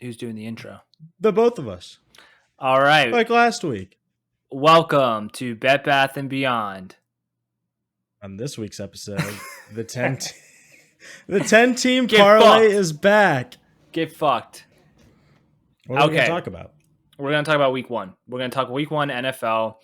who's doing the intro? The both of us. All right. Like last week. Welcome to Bed Bath and Beyond. On this week's episode, the 10 team parlay is back. Get fucked. What are we going to talk about? We're going to talk about week 1. We're going to talk week 1 NFL.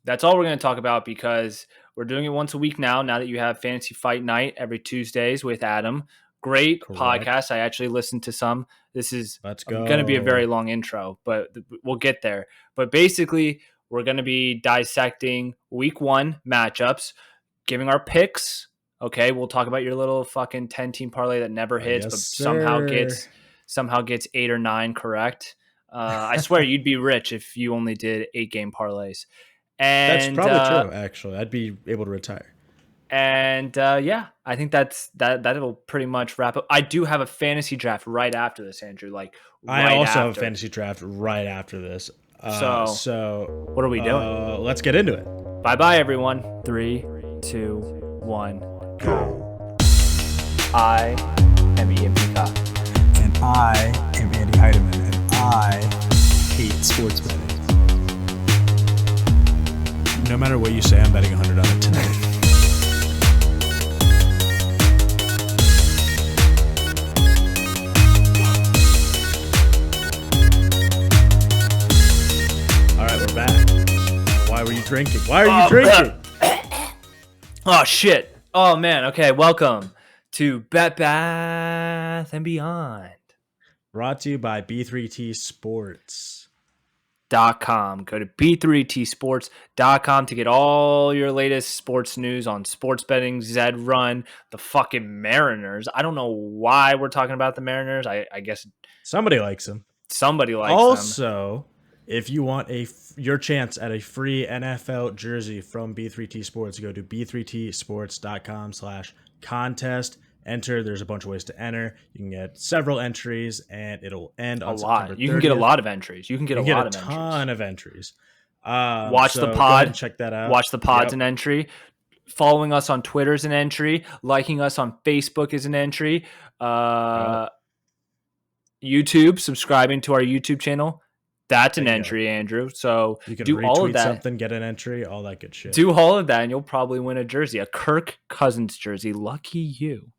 That's all we're going to talk about because we're doing it once a week now that you have Fantasy Fight Night every Tuesdays with Adam. Great podcast. I actually listened to some. This is going to be a very long intro, but we'll get there. But basically, we're going to be dissecting week 1 matchups, giving our picks. Okay, we'll talk about your little fucking 10-team parlay that never hits, but somehow gets 8 or 9 correct. I swear you'd be rich if you only did 8-game parlays. And that's probably true, actually. I'd be able to retire. And I think that'll pretty much wrap up. I do have a fantasy draft right after this, Andrew. I also have a fantasy draft right after this. So what are we doing? Let's get into it. Bye, everyone. 3, 2, 1, go. I am Ian Peacock. And I am Andy Heidemann. And I hate sports betting. No matter what you say, I'm betting 100 on it tonight. Why were you drinking? Why are you drinking? Oh, shit. Oh, man. Okay, welcome to Bet Bath and Beyond. Brought to you by B3Tsports.com. Go to B3Tsports.com to get all your latest sports news on sports betting, Zed Run, the fucking Mariners. I don't know why we're talking about the Mariners. I guess somebody likes them. Somebody likes them. Also, if you want your chance at a free NFL jersey from B3T Sports, go to B3Tsports.com/contest. Enter. There's a bunch of ways to enter. You can get several entries, and it'll end on September 30th. You can get a lot of entries. You can get a ton of entries. Watch the pod. Check that out. Watch the pod's an entry. Following us on Twitter is an entry. Liking us on Facebook is an entry. YouTube, subscribing to our YouTube channel. That's an entry, Andrew. So you can do all of that. Something, get an entry, all that good shit. Do all of that, and you'll probably win a jersey, a Kirk Cousins jersey. Lucky you.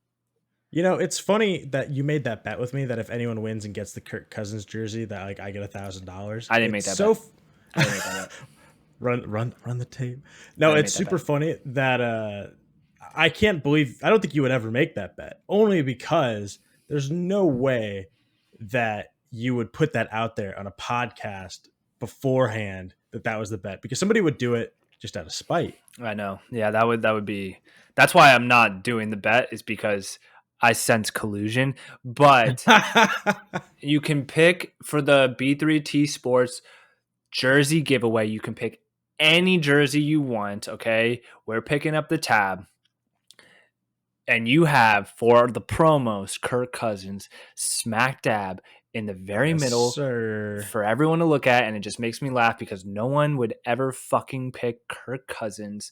You know, it's funny that you made that bet with me that if anyone wins and gets the Kirk Cousins jersey, that I get $1,000. I didn't make that bet. I didn't make that bet. Run the tape. No, it's super funny that I can't believe. I don't think you would ever make that bet, only because there's no way that you would put that out there on a podcast beforehand that was the bet, because somebody would do it just out of spite. I know. Yeah, that would be. That's why I'm not doing the bet, is because I sense collusion. But you can pick for the B3T Sports jersey giveaway. You can pick any jersey you want. Okay, we're picking up the tab. And you have, for the promos, Kirk Cousins smack dab in the very middle for everyone to look at. And it just makes me laugh because no one would ever fucking pick Kirk Cousins.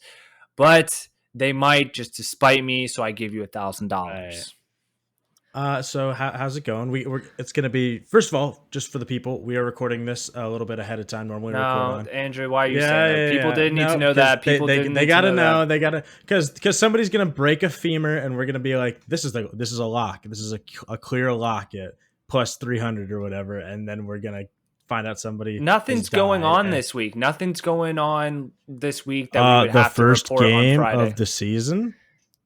But they might, just to spite me, so I give you $1,000. So how's it going? It's going to be, first of all, just for the people, we are recording this a little bit ahead of time. Normally we record on. Andrew, why are you saying that? People didn't need to know that. They got to know. They got to, because somebody's going to break a femur and we're going to be like, this is a lock. This is a clear lock at plus 300 or whatever. And then we're going to find out somebody. Nothing's going on this week. Nothing's going on this week that we would have to report on Friday. The first game of the season?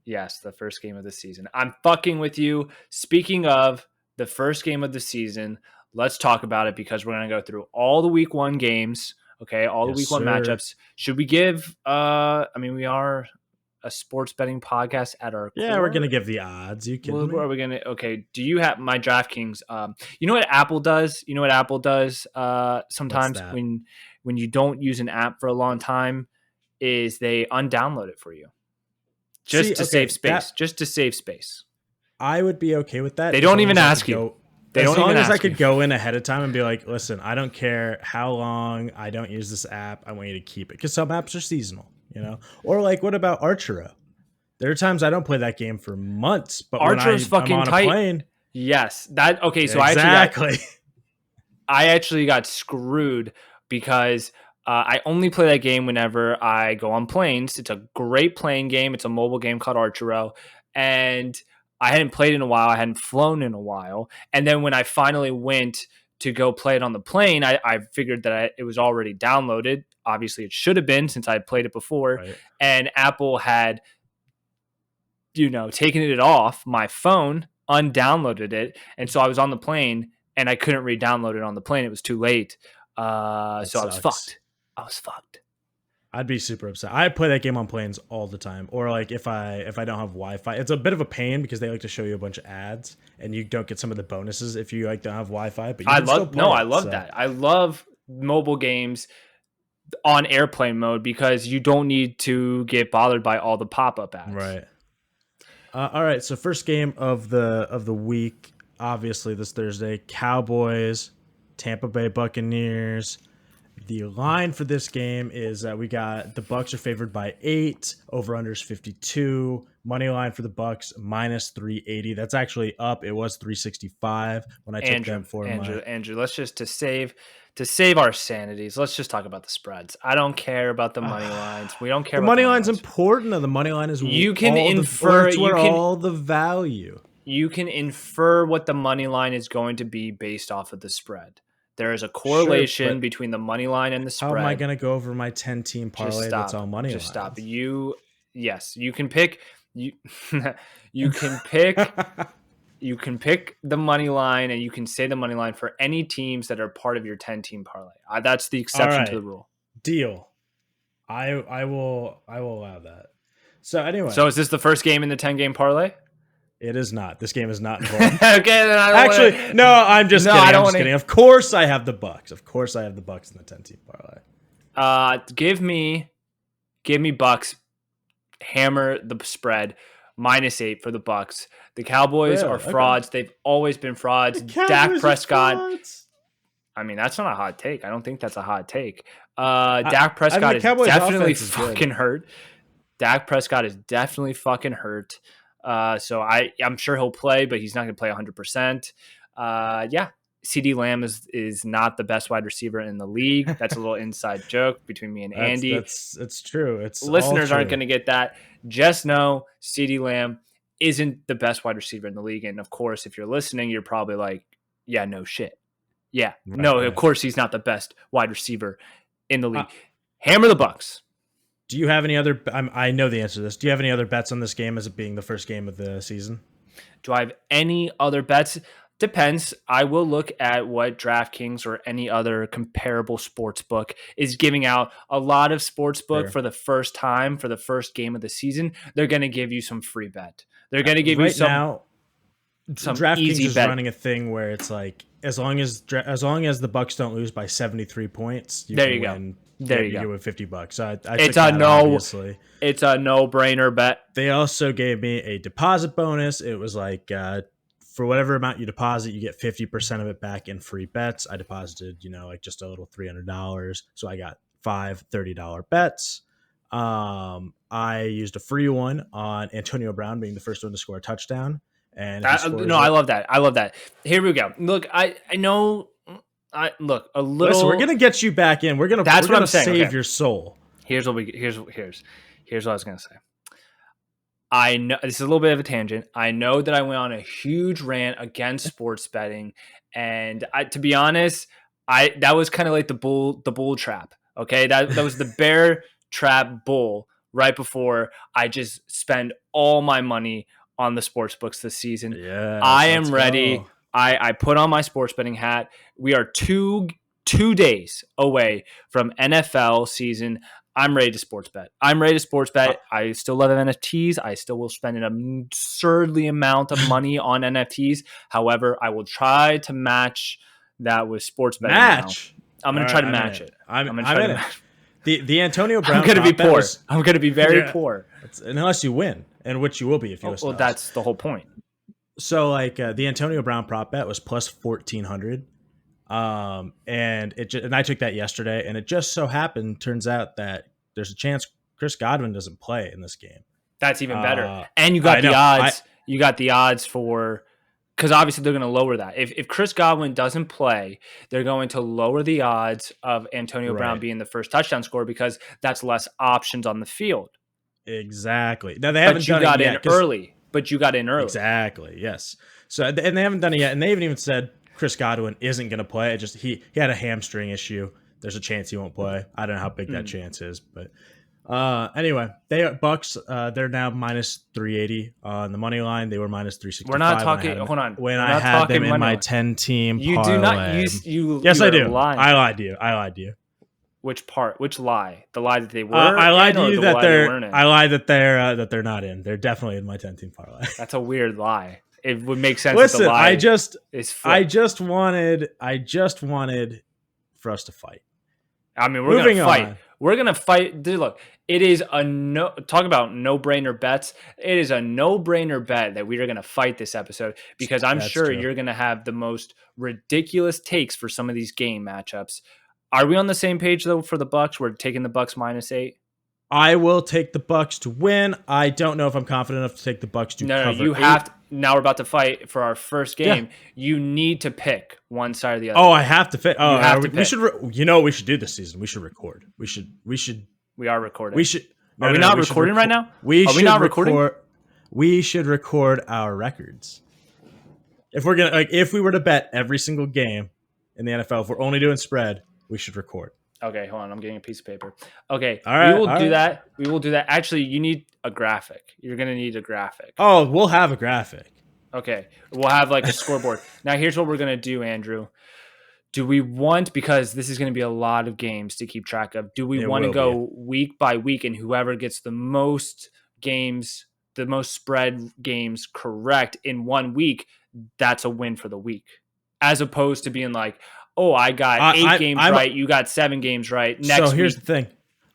Yes, the first game of the season. I'm fucking with you. Speaking of the first game of the season, let's talk about it because we're going to go through all the week 1 games, okay, all the week 1 matchups. Should we give we are a sports betting podcast at our core. We're going to give the odds. You can. Are we going to? Okay. Do you have my DraftKings? You know what Apple does? Sometimes when you don't use an app for a long time, is they undownload it for you. Just to save space. I would be okay with that. They don't even ask you. As long as I could go in ahead of time and be like, listen, I don't care how long I don't use this app. I want you to keep it. Because some apps are seasonal, you know? Or like, what about Archero? There are times I don't play that game for months, but Archero's when I'm on a tight. plane, Yes. That okay. So Exactly. I actually got screwed because I only play that game whenever I go on planes. It's a great playing game. It's a mobile game called Archero, and I hadn't played in a while. I hadn't flown in a while, and then when I finally went to go play it on the plane, I figured that it was already downloaded. Obviously, it should have been since I had played it before, Right. and Apple had taken it off my phone, undownloaded it, and so I was on the plane and I couldn't re-download it on the plane. It was too late. So I was fucked. I'd be super upset. I play that game on planes all the time, or like if I don't have Wi-Fi, it's a bit of a pain because they like to show you a bunch of ads, and you don't get some of the bonuses if you like don't have Wi-Fi. But you can still play I love that. I love mobile games on airplane mode because you don't need to get bothered by all the pop-up ads. Right. All right. So first game of the week, obviously this Thursday, Cowboys, Tampa Bay Buccaneers. The line for this game is we got the Bucs are favored by 8, over unders 52. Money line for the Bucs minus 380. That's actually up. It was 365 when I took them for Andrew. Let's just to save our sanities. Let's just talk about the spreads. I don't care about the money lines. We don't care. The about money line's important. The money line is you can infer all the value. You can infer what the money line is going to be based off of the spread. There is a correlation between the money line and the spread. How am I going to go over my 10-team parlay that's all money lines? Just stop. You can pick. You can pick. You can pick the money line, and you can say the money line for any teams that are part of your 10-team parlay. That's the exception to the rule. Deal. I will allow that. So anyway. So is this the first game in the 10-game parlay? It is not. This game is not involved. Okay, then I don't no, I'm just kidding. I'm just kidding. Of course I have the Bucs. Of course I have the Bucs in the 10-team parlay. Give me Bucs. Hammer the spread. -8 for the Bucs. The Cowboys are frauds. Okay. They've always been frauds. Dak Prescott. I mean, that's not a hot take. I don't think that's a hot take. Dak Prescott is definitely fucking hurt. Dak Prescott is definitely fucking hurt. So I'm sure he'll play, but he's not going to play 100%. CeeDee Lamb is not the best wide receiver in the league. That's a little inside joke between me and Andy. It's true. It's listeners aren't going to get that. Just know CeeDee Lamb isn't the best wide receiver in the league. And of course, if you're listening, you're probably like, yeah, no shit. Yeah, of course he's not the best wide receiver in the league. Hammer the Bucs. Do you have any other? I know the answer to this. Do you have any other bets on this game as it being the first game of the season? Do I have any other bets? Depends. I will look at what DraftKings or any other comparable sports book is giving out. A lot of sports book for the first time, for the first game of the season, they're going to give you some free bet. They're going to give you some DraftKings easy is bet. Running a thing where it's like as long as the Bucs don't lose by 73 points, you there can win. There you go. You win $50. So it's a no-brainer bet. They also gave me a deposit bonus. It was like for whatever amount you deposit, you get 50% of it back in free bets. I deposited, like just a little $300, so I got 5 $30 bets. I used a free one on Antonio Brown being the first one to score a touchdown. And I love that. I love that. Here we go. Look, I know. Look a little. Listen, we're gonna get you back in. We're gonna save your soul. Here's what I was gonna say. I know this is a little bit of a tangent. I know that I went on a huge rant against sports betting, and to be honest, that was kind of like the bull trap. Okay, that was the bear trap bull right before I just spend all my money on the sports books this season. Yeah, I am ready. Go. I put on my sports betting hat. We are two days away from NFL season. I'm ready to sports bet. I still love NFTs. I still will spend an absurdly amount of money on NFTs. However, I will try to match that with sports betting. I'm going to try to match it. I'm going to try to match it. The Antonio Brown. I'm going to be poor. I'm going to be very poor. Unless you win, and which you will be if you listen. Well, that's the whole point. So, like the Antonio Brown prop bet was plus 1,400, and I took that yesterday, and it just so happened turns out that there's a chance Chris Godwin doesn't play in this game. That's even better, and you got the odds. You got the odds for because obviously they're going to lower that. If Chris Godwin doesn't play, they're going to lower the odds of Antonio Brown being the first touchdown scorer because that's less options on the field. Exactly. Now they haven't done it yet. But you got in early. Exactly. Yes. So and they haven't done it yet, and they haven't even said Chris Godwin isn't going to play. It just he had a hamstring issue. There's a chance he won't play. I don't know how big that chance is, but anyway, they are Bucks. They're now minus 380 on the money line. They were minus 365. We're not talking. Hold on. When I had them in my 10-team parlay. You do not. Yes, I do. Lying. I lied to you. I lied to you. Which part? Which lie? The lie that they were. I lied to you that they're. I lied that they're not in. They're definitely in my 10-team parlay. That's a weird lie. It would make sense. Listen, that the lie I just wanted for us to fight. I mean, we're going to fight. We're going to fight. Dude, look, it is a no. Talk about no-brainer bets. It is a no-brainer bet that we are going to fight this episode because I'm sure you're going to have the most ridiculous takes for some of these game matchups. Are we on the same page, though, for the Bucks? We're taking the Bucks -8? I will take the Bucks to win. I don't know if I'm confident enough to take the Bucks to cover. No, you have to. Now we're about to fight for our first game. Yeah. You need to pick one side or the other. Oh, I have to pick. Oh, we should. You know what we should do this season? We should record. We should. We are recording. We should. Are we not recording right now? Are we not recording? We should record our records. If we're gonna if we were to bet every single game in the NFL, if we're only doing spread, we should record. Okay, hold on. I'm getting a piece of paper. Okay, all right, we will do that. We will do that. Actually, you need a graphic. You're going to need a graphic. Oh, we'll have a graphic. Okay, we'll have like a scoreboard. Now, here's what we're going to do, Andrew. Do we want, because this is going to be a lot of games to keep track of, do we want to go week by week and whoever gets the most games, the most spread games correct in 1 week, that's a win for the week? As opposed to being like, oh, I got 8 games right. You got 7 games right. So here's the thing.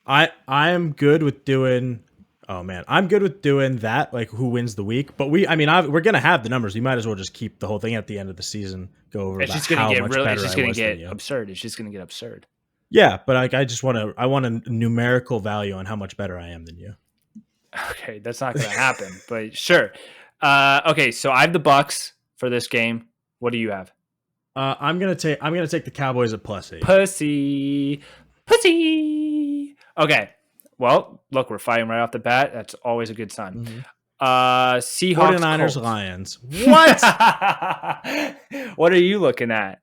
I am good with doing. Oh man, I'm good with doing that. Like who wins the week? But we're gonna have the numbers. You might as well just keep the whole thing at the end of the season. Go over. It's just gonna get really. It's just gonna get absurd. It's just gonna get absurd. Yeah, but I just want to. I want a numerical value on how much better I am than you. Okay, that's not gonna happen. But sure. Okay, so I have the Bucks for this game. What do you have? I'm gonna take the Cowboys at +8. Pussy. Okay. Well, look, we're fighting right off the bat. That's always a good sign. Mm-hmm. Seahawks, 49ers, Colts. Lions. What? What are you looking at?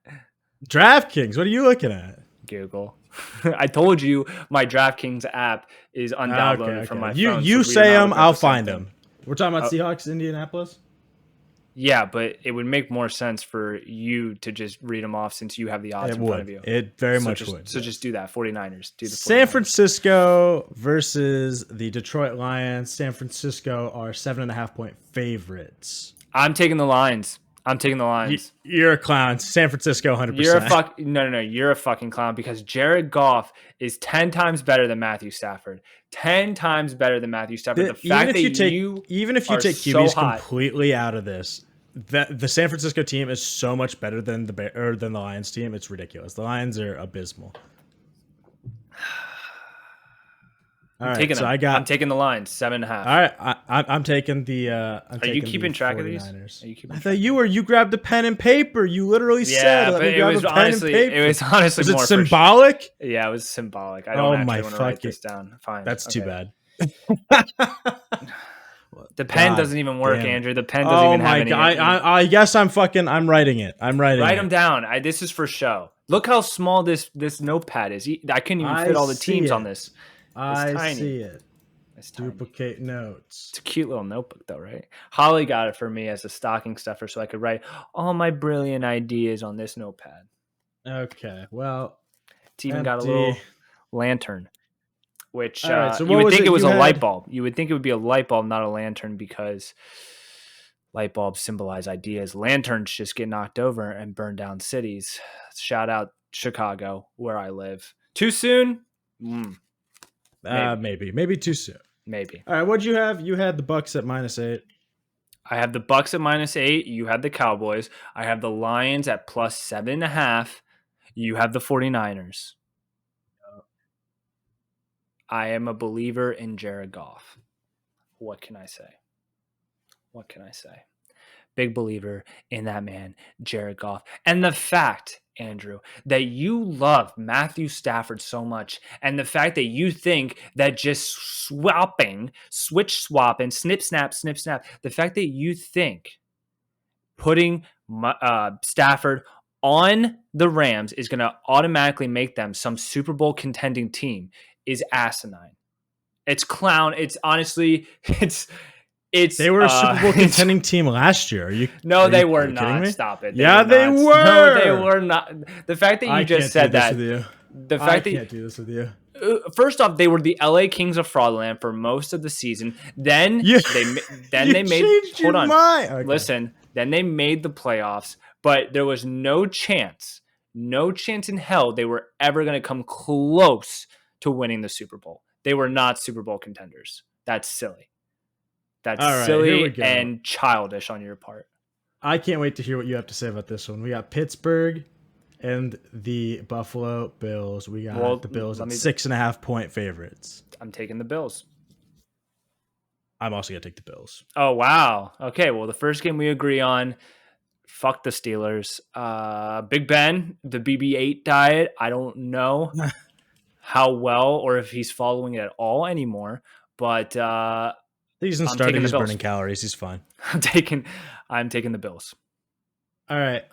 DraftKings. What are you looking at? Google. I told you my DraftKings app is undownloaded from my phone. You say them, I'll find them. We're talking about Seahawks, Indianapolis? Yeah, but it would make more sense for you to just read them off since you have the odds in front of you. It very much would. So just do that. 49ers. Do the 49ers. San Francisco versus the Detroit Lions. San Francisco are 7.5-point favorites. I'm taking the Lions. You're a clown. San Francisco, 100%. No. You're a fucking clown because Jared Goff is 10 times better than Matthew Stafford. 10 times better than Matthew Stafford. Even if you take QBs completely out of this, the San Francisco team is so much better than the Lions team. It's ridiculous. The Lions are abysmal. I'm taking the Lions 7.5. All right, I'm taking the. Are you keeping track of these? I thought you were. You grabbed a pen and paper. You literally said, but it was honestly was it symbolic? Yeah, it was symbolic. I don't actually want to write this down. Fine, that's too bad. The pen doesn't even work, Andrew. The pen doesn't even have any. I guess I'm writing it. Write them down. This is for show. Look how small this notepad is. I couldn't even fit all the teams on this. I see it. It's duplicate notes. It's a cute little notebook, though, right? Holly got it for me as a stocking stuffer, so I could write all my brilliant ideas on this notepad. Okay, well, it's even got a little lantern, which so you would think it was a light bulb. You would think it would be a light bulb, not a lantern, because light bulbs symbolize ideas. Lanterns just get knocked over and burn down cities. Shout out Chicago, where I live. Too soon? Maybe too soon. Maybe. All right, what'd you have? You had the Bucks at -8. I have the Bucks at -8. You had the Cowboys. I have the Lions at +7.5. You have the 49ers. I am a believer in Jared Goff. What can I say? big believer in that man, Jared Goff. And the fact, Andrew, that you love Matthew Stafford so much, and the fact that you think that just switch swapping, snip, snap, the fact that you think putting Stafford on the Rams is going to automatically make them some Super Bowl contending team is asinine. It's clown. It's honestly, it's. They were a Super Bowl contending team last year. They were not. Stop it. They were. No, they were not. The fact that you just said that. The fact that I can't do this with you. First off, they were the LA Kings of Fraudland for most of the season. Then they made. Hold on. Okay. Listen. Then they made the playoffs, but there was no chance in hell they were ever going to come close to winning the Super Bowl. They were not Super Bowl contenders. That's silly. That's silly and childish on your part. I can't wait to hear what you have to say about this one. We got Pittsburgh and the Buffalo Bills. We got the Bills at 6.5 point favorites. I'm taking the Bills. I'm also going to take the Bills. Oh, wow. Okay, well, the first game we agree on, fuck the Steelers. Big Ben, the BB-8 diet, I don't know how well or if he's following it at all anymore, but he's starting. He's burning calories. He's fine. I'm taking the Bills. All right.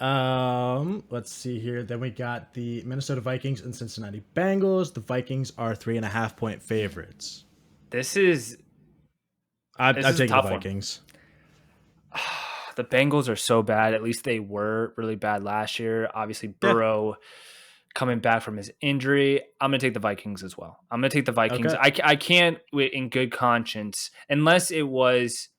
Let's see here. Then we got the Minnesota Vikings and Cincinnati Bengals. The Vikings are 3.5 point favorites. I'm taking the Vikings. The Bengals are so bad. At least they were really bad last year. Obviously, Burrow coming back from his injury. I'm going to take the Vikings as well. I'm going to take the Vikings. Okay. I can't, in good conscience, unless it was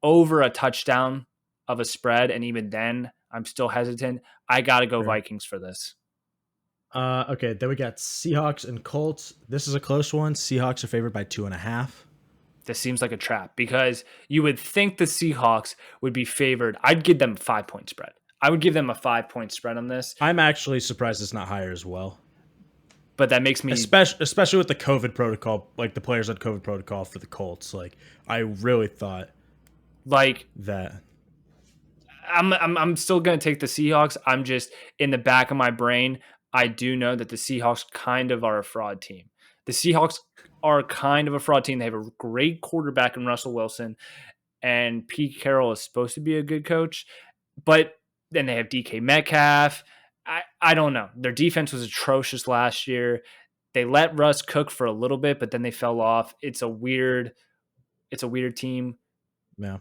over a touchdown of a spread, and even then, I'm still hesitant. I got to go Vikings for this. Okay, then we got Seahawks and Colts. This is a close one. Seahawks are favored by 2.5. This seems like a trap because you would think the Seahawks would be favored. I'd give them a 5 point spread. I would give them a 5 point spread on this. I'm actually surprised it's not higher as well. But that makes me... Especially with the COVID protocol, like the players on COVID protocol for the Colts. Like, I really thought that... I'm still going to take the Seahawks. I'm just, in the back of my brain, I do know that the Seahawks kind of are a fraud team. The Seahawks are kind of a fraud team. They have a great quarterback in Russell Wilson, and Pete Carroll is supposed to be a good coach, but then they have DK Metcalf. I don't know. Their defense was atrocious last year. They let Russ cook for a little bit, but then they fell off. It's a weird team. Yeah.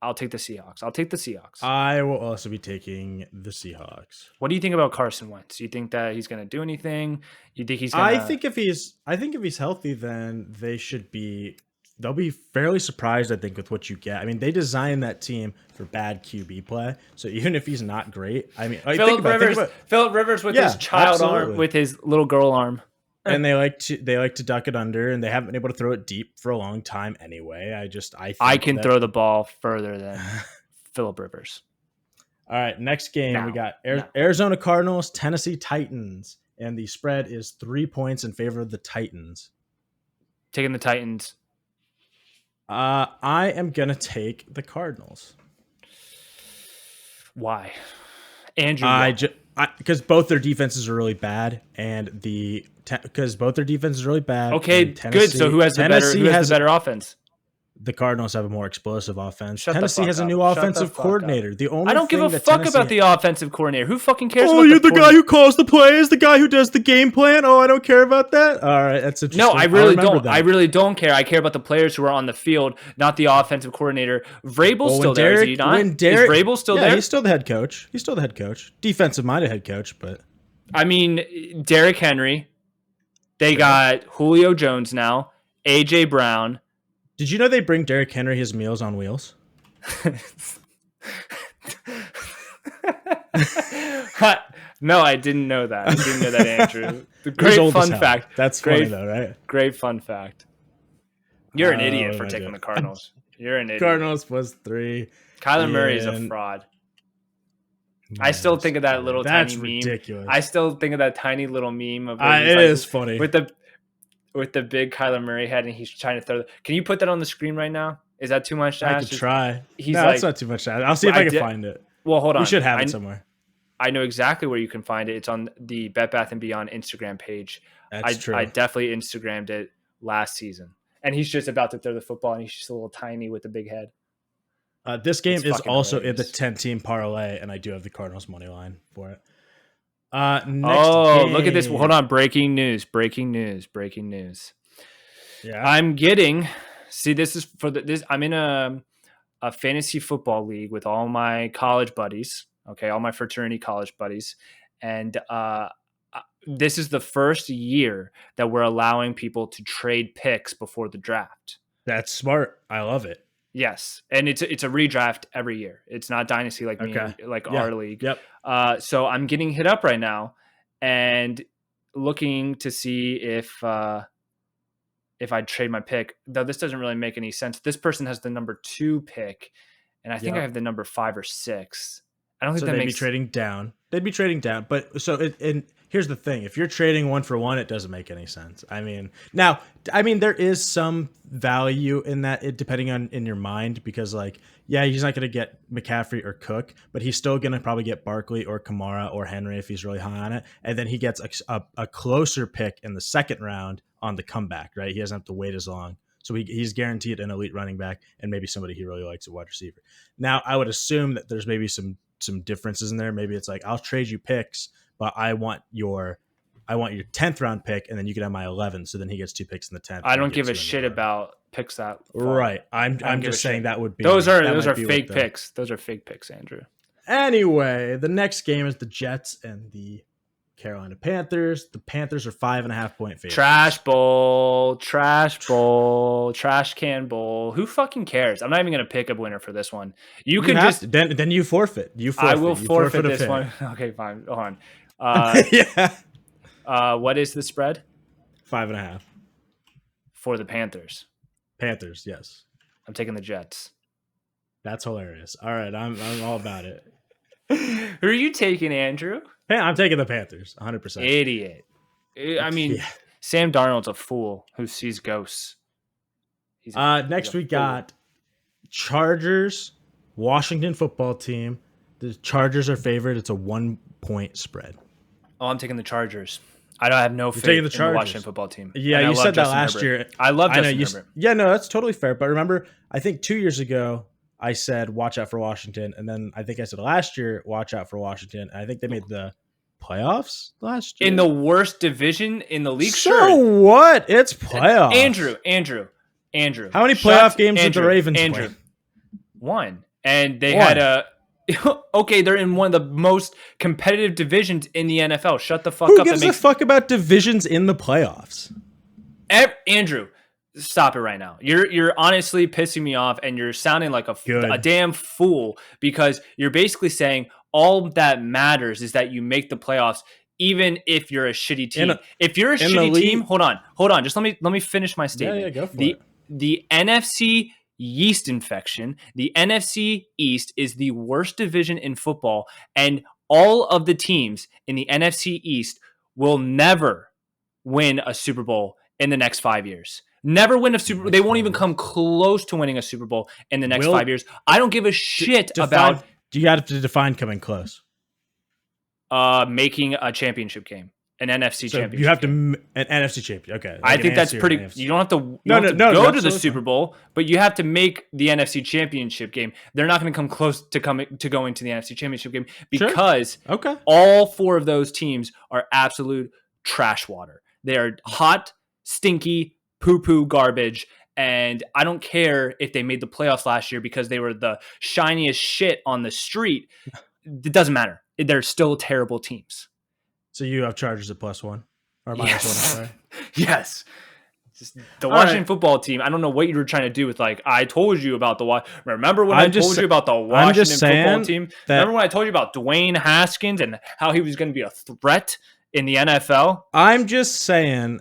I'll take the Seahawks. I will also be taking the Seahawks. What do you think about Carson Wentz? Do you think that he's going to do anything? You think he's going to... I think if he's healthy, then they'll be fairly surprised, I think, with what you get. I mean, they designed that team for bad QB play. So even if he's not great, I mean, Phillip Rivers with his child arm, with his little girl arm. And they like to duck it under, and they haven't been able to throw it deep for a long time anyway. I can throw the ball further than Phillip Rivers. All right, next game we got Arizona Cardinals, Tennessee Titans, and the spread is 3 points in favor of the Titans. Taking the Titans. I am gonna take the Cardinals. Why, Andrew? Because both their defenses are really bad, and because both their defenses are really bad. Okay, good. So who has the better offense? The Cardinals have a more explosive offense. Tennessee has a new offensive coordinator. I don't give a fuck about the offensive coordinator. Who fucking cares? Oh, you're the guy who calls the plays, the guy who does the game plan. Oh, I don't care about that. All right, that's interesting. No, I really don't. I really don't care. I care about the players who are on the field, not the offensive coordinator. Vrabel's still there, is he not? Is Vrabel still there? He's still the head coach. Defensive-minded head coach, but I mean, Derrick Henry. They got Julio Jones now, AJ Brown. Did you know they bring Derrick Henry his Meals on Wheels? No, I didn't know that. Andrew. Great fun fact. That's funny though, right? Great fun fact. You're an idiot for taking the Cardinals. You're an idiot. Cardinals plus 3. Kyler Murray is a fraud. I still think of that little tiny ridiculous. meme. I still think of that tiny little meme of it is funny with the big Kyler Murray head, and he's trying to throw. Can you put that on the screen right now? Is that too much to I ask? could try. He's No, like, it's not too much. I'll see if I can find it. Well, hold on. We should have it somewhere. I know exactly where you can find it. It's on the Bed Bath & Beyond Instagram page. That's true. I definitely Instagrammed it last season. And he's just about to throw the football, and he's just a little tiny with a big head. This game is also in the 10-team parlay, and I do have the Cardinals money line for it. Next game. Look at this. Hold on. Breaking news. Yeah. I'm getting – see, this is for this. I'm in a fantasy football league with all my college buddies, okay, all my fraternity college buddies. And this is the first year that we're allowing people to trade picks before the draft. That's smart. I love it. Yes, and it's a redraft every year. It's not dynasty like our league. Yep. So I'm getting hit up right now and looking to see if I'd trade my pick. Though this doesn't really make any sense. This person has the number 2 pick, and I think I have the number 5 or 6. I don't think that makes. Trading down. They'd be trading down, but and here's the thing: if you're trading 1 for 1, it doesn't make any sense. I mean, there is some value in that, depending on in your mind, because he's not going to get McCaffrey or Cook, but he's still going to probably get Barkley or Kamara or Henry if he's really high on it, and then he gets a closer pick in the second round on the comeback. Right, he doesn't have to wait as long. So he's guaranteed an elite running back and maybe somebody he really likes at wide receiver. Now, I would assume that there's maybe some differences in there. Maybe it's like, I'll trade you picks, but I want your 10th round pick, and then you can have my 11th. So then he gets 2 picks in the 10th. I don't give a shit about picks that fall. Right. I'm just saying that would be those are fake picks. Those are fake picks, Andrew. Anyway, the next game is the Jets and the Carolina Panthers. The Panthers are 5.5-point favorites. Trash bowl, trash can bowl. Who fucking cares? I'm not even going to pick a winner for this one. You can just then you forfeit. I will forfeit this one. Okay, fine. Hold on. What is the spread? 5.5 for the Panthers. Panthers, yes. I'm taking the Jets. That's hilarious. All right, I'm all about it. Who are you taking, Andrew? Hey, I'm taking the Panthers, 100%. Idiot. I mean, Sam Darnold's a fool who sees ghosts. Next we got Chargers, Washington football team. The Chargers are favored. It's a 1-point spread. Oh, I'm taking the Chargers. I don't have no faith in the Washington football team. Yeah, you said that last year. I love Justin Herbert. Yeah, no, that's totally fair. But remember, I think 2 years ago, I said, watch out for Washington. And then I think I said last year, watch out for Washington. And I think they made the playoffs last year. In the worst division in the league? So what? It's playoffs. Andrew. How many playoff games did the Ravens play? 1. And they had a... Okay, they're in one of the most competitive divisions in the NFL. Shut the fuck up. Who gives a fuck about divisions in the playoffs? Andrew, stop it right now. You're honestly pissing me off, and you're sounding like a damn fool, because you're basically saying all that matters is that you make the playoffs, even if you're a shitty team. If you're a shitty team, hold on. Just let me finish my statement. Yeah, go for it. The NFC yeast infection. The NFC East is the worst division in football, and all of the teams in the NFC East will never win a Super Bowl in the next 5 years. Never win a Super Bowl. They won't even come close to winning a Super Bowl in the next 5 years. I don't give a shit about... Do you have to define coming close? Making a championship game. An NFC championship. You have to an NFC champion. Okay. I think that's pretty. You don't have to, go to the Super Bowl, but you have to make the NFC championship game. They're not going to come close to going to the NFC championship game because all 4 of those teams are absolute trash water. They are hot, stinky, poo-poo garbage. And I don't care if they made the playoffs last year because they were the shiniest shit on the street. It doesn't matter. They're still terrible teams. So you have Chargers at +1 or -1? I'm sorry. Yes. Just the Washington football team. I don't know what you were trying to do with I told you about remember when I told you about the Washington football team? Remember when I told you about Dwayne Haskins and how he was going to be a threat in the NFL? I'm just saying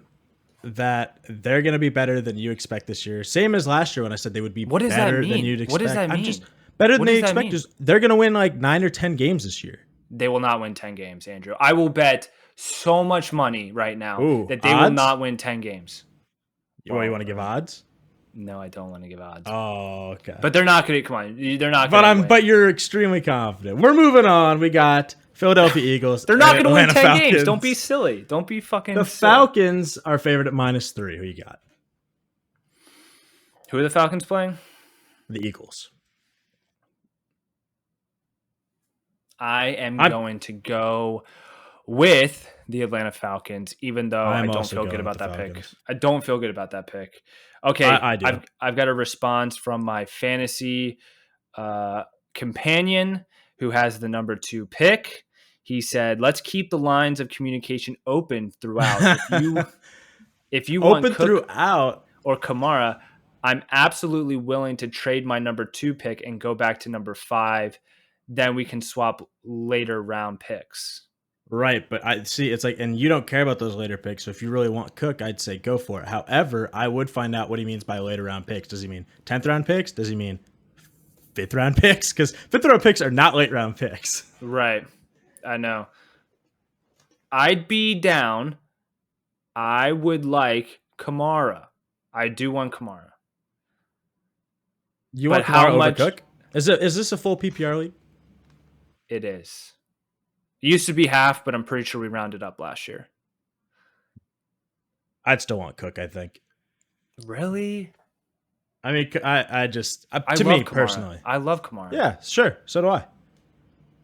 that they're going to be better than you expect this year. Same as last year when I said they would be better than you'd expect. What does that mean? I'm just better than they expect. They're going to win 9 or 10 games this year. They will not win 10 games, Andrew. I will bet so much money right now that they odds? will not win 10 games. You want to give odds? No, I don't want to give odds. Oh, okay. But they're not going to. Come on, they're not. But But you're extremely confident. We're moving on. We got Philadelphia Eagles. They're not going to win 10 Falcons. games. Don't be silly. Don't be fucking. The silly. Falcons are favored at -3. Who you got? Who are the Falcons playing? The Eagles. I am going to go with the Atlanta Falcons, even though I don't feel good about that pick. I don't feel good about that pick. Okay, I do. I've got a response from my fantasy companion who has the number 2 pick. He said, "Let's keep the lines of communication open throughout. If you want open Cook throughout or Kamara, I'm absolutely willing to trade my number 2 pick and go back to number 5. Then we can swap later round picks." Right, but I see it's like, and you don't care about those later picks. So if you really want Cook, I'd say go for it. However, I would find out what he means by later round picks. Does he mean 10th round picks? Does he mean 5th round picks? Because 5th round picks are not late round picks. Right, I know. I'd be down. I would like Kamara. I do want Kamara. You want Kamara over Cook? Is this a full PPR league? It is. It used to be half, but I'm pretty sure we rounded up last year. I'd still want Cook, I think. Really? I mean, I just I to love me Kamara. Personally, I love Kamara. Yeah, sure. So do I.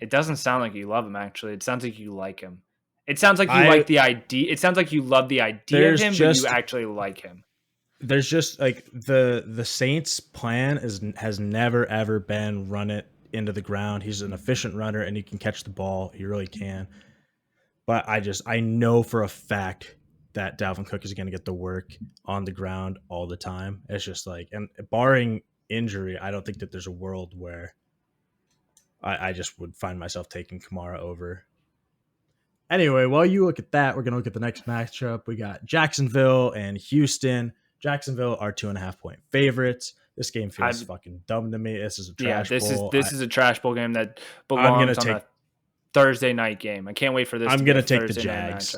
It doesn't sound like you love him. Actually, it sounds like you like him. It sounds like you like the idea. It sounds like you love the idea of him, but you actually like him. There's just like the Saints' plan has never ever been run it into the ground. He's an efficient runner and he can catch the ball. He really can. But I know for a fact that Dalvin Cook is going to get the work on the ground all the time. It's just like, and barring injury, I don't think that there's a world where I just would find myself taking Kamara over. Anyway, while you look at that, we're going to look at the next matchup. We got Jacksonville and Houston. Jacksonville are 2.5-point favorites. This game feels fucking dumb to me. This is a trash bowl. This is a trash bowl game that belongs on a Thursday night game. I can't wait for this. I'm going to take the Jags.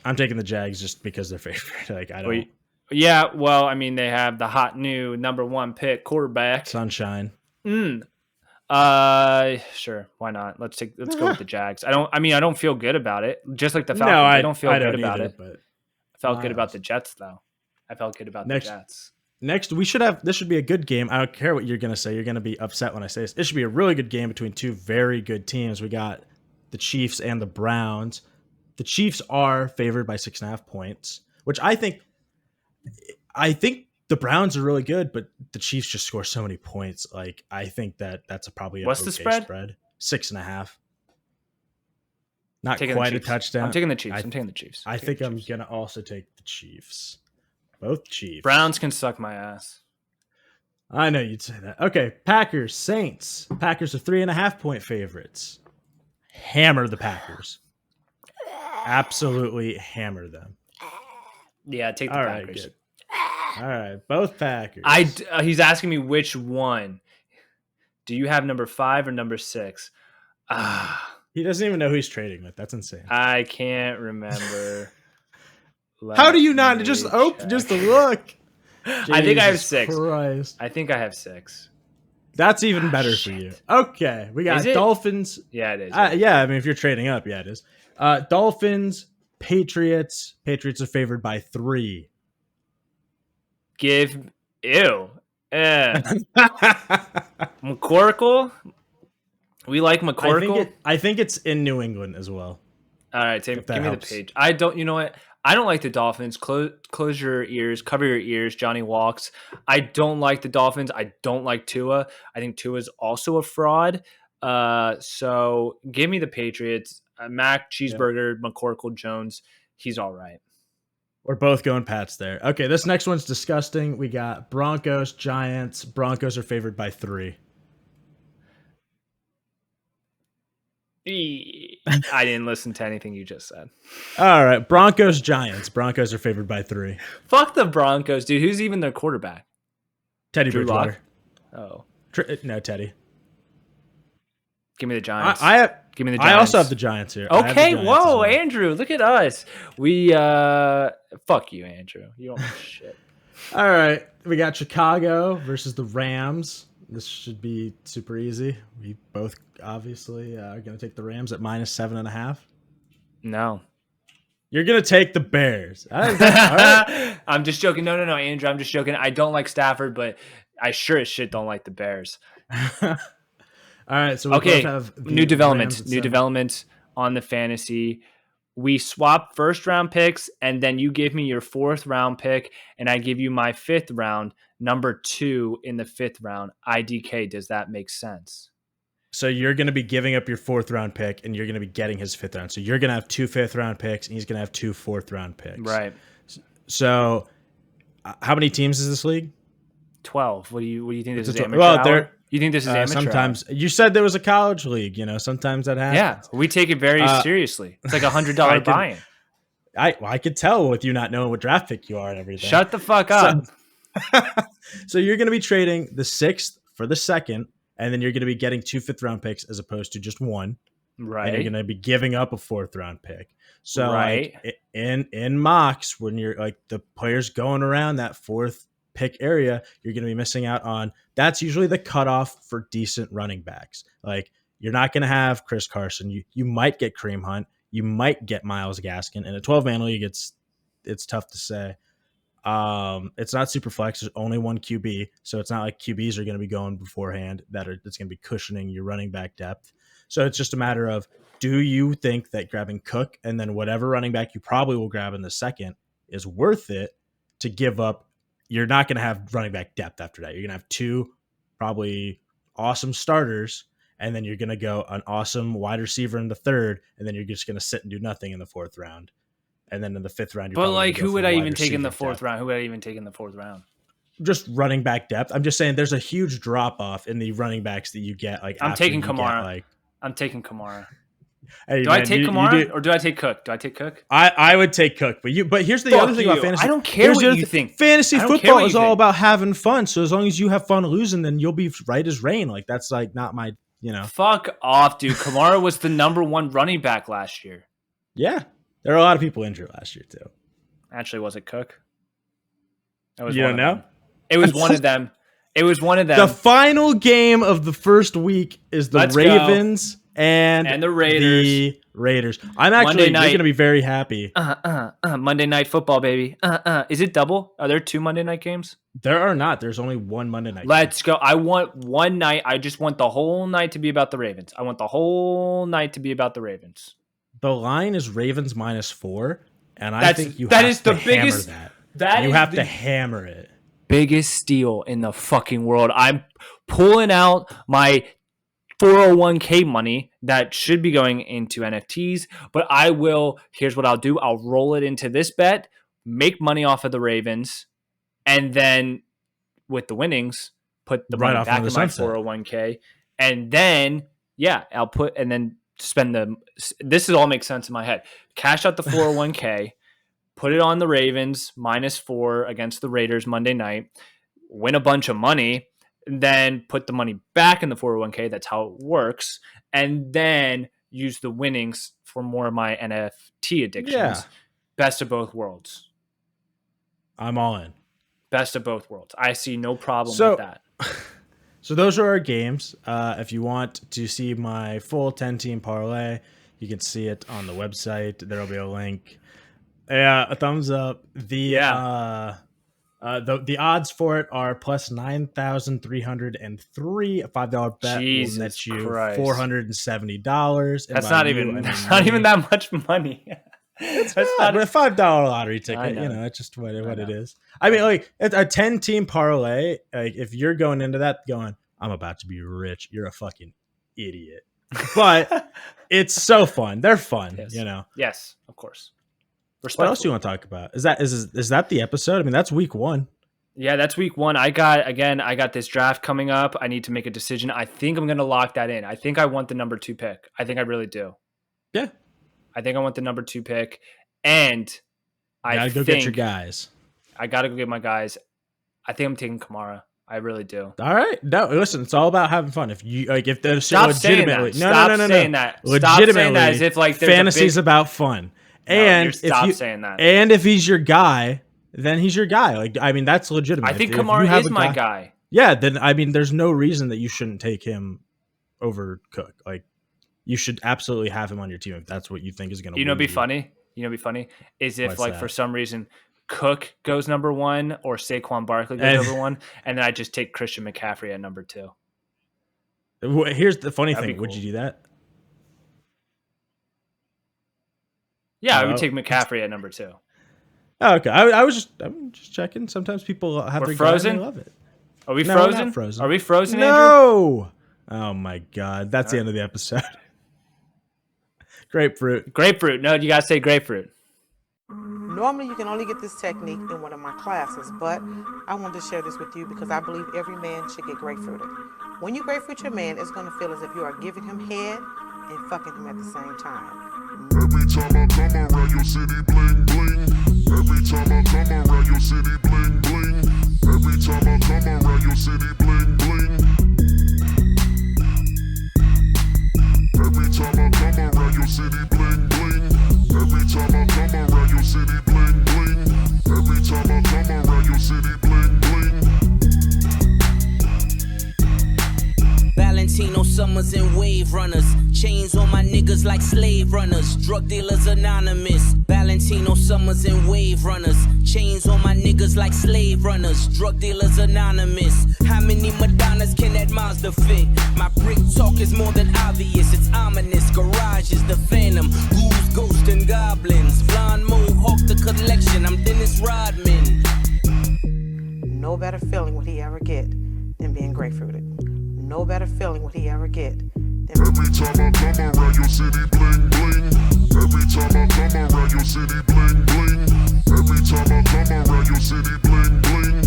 I'm taking the Jags just because they're favorite. Like I don't. Yeah, well, I mean, they have the hot new number 1 pick quarterback, Sunshine. Sure, why not? Let's go with the Jags. I don't feel good about it. Just like the Falcons, I don't feel good about it. But I felt good about the Jets, though. I felt good about the Jets. Next, this should be a good game. I don't care what you're going to say. You're going to be upset when I say this. It should be a really good game between two very good teams. We got the Chiefs and the Browns. The Chiefs are favored by 6.5 points, which I think the Browns are really good, but the Chiefs just score so many points. Like I think that's probably what's the spread? 6.5. Not quite a touchdown. I'm taking the Chiefs. I think I'm going to also take the Chiefs. Both Chiefs. Browns can suck my ass. I know you'd say that. Okay, Packers, Saints. Packers are 3.5-point favorites. Hammer the Packers. Absolutely hammer them. Yeah, take the Packers. Good. All right, both Packers. He's asking me which one. Do you have number 5 or number 6? He doesn't even know who he's trading with. That's insane. I can't remember. How do you not just open just to look? I think I have 6. Christ. I think I have 6. That's even better for you. Okay, we got Dolphins. Yeah, it is. Yeah, I mean, if you're trading up, yeah, it is. Dolphins, Patriots. Patriots are favored by 3. McCorkle. We like McCorkle. I think it's in New England as well. All right, Tim, give me the page. You know what? I don't like the Dolphins. Close your ears, cover your ears. Johnny walks. I don't like the Dolphins. I don't like Tua. I think Tua is also a fraud. So give me the Patriots. Mac, Cheeseburger, McCorkle, Jones. He's all right. We're both going Pats there. Okay, this next one's disgusting. We got Broncos, Giants. Broncos are favored by 3. I didn't listen to anything you just said. All right, Broncos, Giants. Broncos are favored by 3. Fuck the Broncos, dude. Who's even their quarterback? Teddy Bridgewater. Oh. No, Teddy. Give me the Giants. Give me the Giants. I also have the Giants here. Okay, Giants well. Andrew, look at us. We fuck you, Andrew. You don't know shit. All right. We got Chicago versus the Rams. This should be super easy. We both obviously are going to take the Rams at -7.5. No. You're going to take the Bears. All right. I'm just joking. No, Andrew. I'm just joking. I don't like Stafford, but I sure as shit don't like the Bears. All right. So we both have new development on the fantasy. We swap first round picks, and then you give me your 4th round pick, and I give you my 5th round, number 2 in the 5th round. IDK. Does that make sense? So you're going to be giving up your 4th round pick, and you're going to be getting his 5th round. So you're going to have 2 5th round picks, and he's going to have 2 4th round picks. Right. So how many teams is this league? 12. What do you think this is? You think this is amateur? Sometimes you said there was a college league. Sometimes that happens. Yeah, we take it very seriously. It's like $100 buy-in. I could tell with you not knowing what draft pick you are and everything. Shut the fuck up. So you're going to be trading the 6th for the 2nd, and then you're going to be getting 2 5th round picks as opposed to just 1. Right. And you're going to be giving up a 4th round pick. So like in mocks, when you're like the players going around that 4th pick area, you're going to be missing out on. That's usually the cutoff for decent running backs. Like you're not going to have Chris Carson. You might get Kareem Hunt. You might get Myles Gaskin. In a 12-man league, it's tough to say. It's not super flex. There's only one QB, so it's not like QBs are going to be going beforehand. That's going to be cushioning your running back depth. So it's just a matter of, do you think that grabbing Cook and then whatever running back you probably will grab in the 2nd is worth it to give up? You're not going to have running back depth after that. You're going to have 2 probably awesome starters, and then you're going to go an awesome wide receiver in the 3rd, and then you're just going to sit and do nothing in the 4th round. And then in the 5th round, but like, who would I even take in the 4th round? Who would I even take in the 4th round? Just running back depth. I'm just saying there's a huge drop off in the running backs that you get. Like I'm taking Kamara. I'm taking Kamara. Hey, do I take Kamara or do I take Cook? Do I take Cook? I would take Cook, but here's the other thing about fantasy. I don't care what you think. Fantasy football is all about having fun. So as long as you have fun losing, then you'll be right as rain. Like that's like not my, Fuck off, dude. Kamara was the number 1 running back last year. Yeah, there are a lot of people injured last year too. Actually, was it Cook? You don't know? It was one of them. It was one of them. The final game of the first week is the Ravens and the Raiders. I'm actually going to be very happy. Monday Night Football, baby. Is it double? Are there 2 Monday night games? There are not. There's only 1 Monday night. Let's go. I want one night. I just want the whole night to be about the Ravens. I want the whole night to be about the Ravens. The line is Ravens -4, and I think you have to hammer that. You have to hammer it. Biggest steal in the fucking world. I'm pulling out my 401k money that should be going into NFTs, but here's what I'll do. I'll roll it into this bet, make money off of the Ravens, and then with the winnings, put the money back in my 401k. And then, I'll spend this all makes sense in my head. Cash out the 401k, put it on the Ravens -4 against the Raiders Monday night, win a bunch of money, then put the money back in the 401k. That's how it works. And then use the winnings for more of my NFT addictions. Yeah. Best of both worlds. I'm all in. Best of both worlds. I see no problem with that. So those are our games. If you want to see my full 10-team parlay, you can see it on the website. There will be a link. Yeah, a thumbs up. The odds for it are plus 9,303. A $5 bet will net you $470. That's not even that much money. It's not a $5 lottery ticket. It's just what it is. I mean, like it's a 10-team parlay. Like if you're going into that going, I'm about to be rich, you're a fucking idiot. But it's so fun. They're fun. Yes. Yes, of course. What else do you want to talk about? Is that the episode? I mean, that's week 1. Yeah, that's week 1. I got this draft coming up. I need to make a decision. I think I'm going to lock that in. I think I want the number 2 pick. I think I really do. Yeah. I think I want the number 2 pick. And I gotta go get your guys. I got to go get my guys. I think I'm taking Kamara. I really do. All right. No, listen, it's all about having fun. If there's Stop legitimately saying that. Stop saying that. Stop saying that as if like fantasy's about fun. No, and stop saying that. And if he's your guy, then he's your guy. Like, I mean, that's legitimate. I think If you Kamara have is a my guy. Yeah, then I mean, there's no reason that you shouldn't take him over Cook. Like, you should absolutely have him on your team if that's what you think is going to. You know, it'd be funny. Is if What's that? for some reason Cook goes number 1 or Saquon Barkley goes number 1, and then I just take Christian McCaffrey at number 2. Here's the funny thing: cool. Would you do that? Yeah, I would take McCaffrey at number 2. Oh, okay. I'm just checking. Sometimes people have We're their frozen. guy and they love it. Are we No, frozen? Not frozen? Are we frozen? No. Andrew? Oh my God, that's the end of the episode. Grapefruit. No, you gotta say grapefruit. Normally, you can only get this technique in one of my classes, but I wanted to share this with you because I believe every man should get grapefruited. When you grapefruit your man, it's going to feel as if you are giving him head and fucking him at the same time. Every time I come around your city, bling, bling. Every time I come around your city, bling, bling. Every time I come around your city, bling, bling. Every time I come around your city, bling, bling. Every time I come around your city, bling, bling. Every time I come around your city, bling, bling. Valentino Summers and Wave Runners. Chains on my niggas like slave runners. Drug dealers anonymous. Valentino Summers and Wave Runners. Chains on my niggas like slave runners. Drug dealers anonymous. How many Madonnas can that Mazda fit? My brick talk is more than obvious. It's ominous. Garage is the phantom. Ghouls, ghosts, and goblins. Blonde mohawk the collection. I'm Dennis Rodman. No better feeling would he ever get than being grapefruited. No better feeling would he ever get than... Every time I come around your city, bling, bling. Every time I come around your city, bling, bling. Every time I come around your city, bling, bling.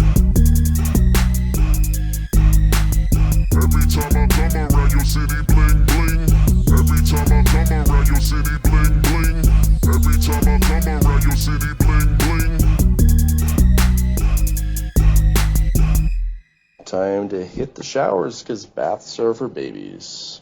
Every time I come around your city, bling, bling. Every time I come around your city, bling, bling. Every time I come around your city, bling, bling. Time to hit the showers because baths are for babies.